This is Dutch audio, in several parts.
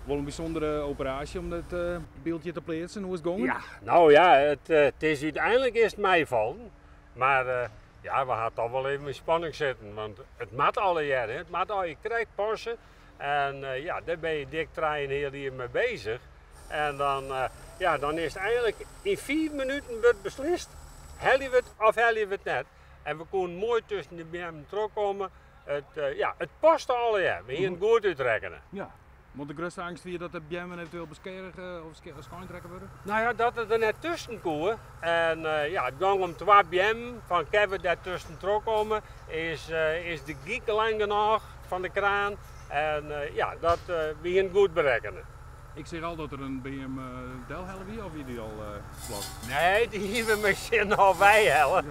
Wel een bijzondere operatie om dat beeldje te plaatsen. Hoe is het gegaan? Ja, nou ja, het is uiteindelijk is het meevallen. Maar ja, we hadden toch wel even in spanning zitten. Want het mat alle jaren, het mat al je krijgt passen. En ja, daar ben je dik 3,5 jaar mee bezig. En dan, ja, dan is het eigenlijk in 4 minuten wordt beslist. Hellen we het of hellen we het net. En we konden mooi tussen de BM terugkomen. Ja, het past alle jaar. We hier goed uitrekenen. Ja. Want de grootste angst weer dat de BM eventueel beskerig of schoentrekken worden? Nou ja, dat het er net tussen komen. En ja, het ging om 2 BM van Kevin daar tussen terugkomen. Is de giek lang genoeg van de kraan. En ja, dat we hier goed berekenen. Ik zeg al dat er een BM Delhelle wie of wie die al plat? Nee, die hier we misschien al wij hellen.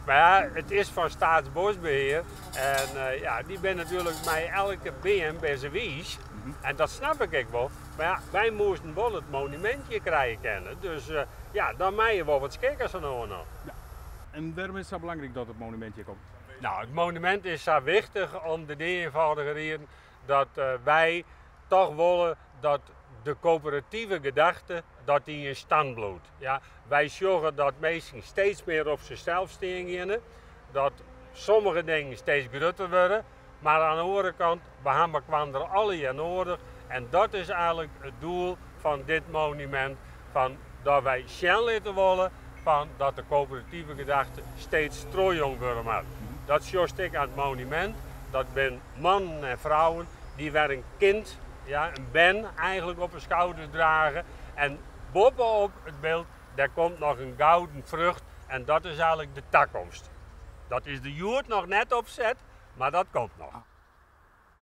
Maar ja, het is van Staatsbosbeheer. En ja, die ben natuurlijk bij elke BM bij zijn wies. En dat snap ik wel. Maar ja, wij moesten wel het monumentje krijgen kennen. Dus ja, dan mij je wel wat schikkers aan nog. Ja. En waarom is het zo belangrijk dat het monumentje komt? Nou, het monument is zo wichtig om de eenvoudige reden dat wij toch willen dat de coöperatieve gedachte dat die in stand blijft. Ja, wij zorgen dat mensen steeds meer op zichzelf staan. Dat sommige dingen steeds groter worden. Maar aan de andere kant, we hebben er alle jaar nodig. En dat is eigenlijk het doel van dit monument. Van dat wij snel laten willen van dat de coöperatieve gedachte steeds strooijong wordt. Dat is juist ik aan het monument. Dat zijn mannen en vrouwen die weer een kind, ja, een ben eigenlijk op hun schouder dragen. En bovenop het beeld, daar komt nog een gouden vrucht. En dat is eigenlijk de toekomst. Dat is de joert nog net opzet, maar dat komt nog.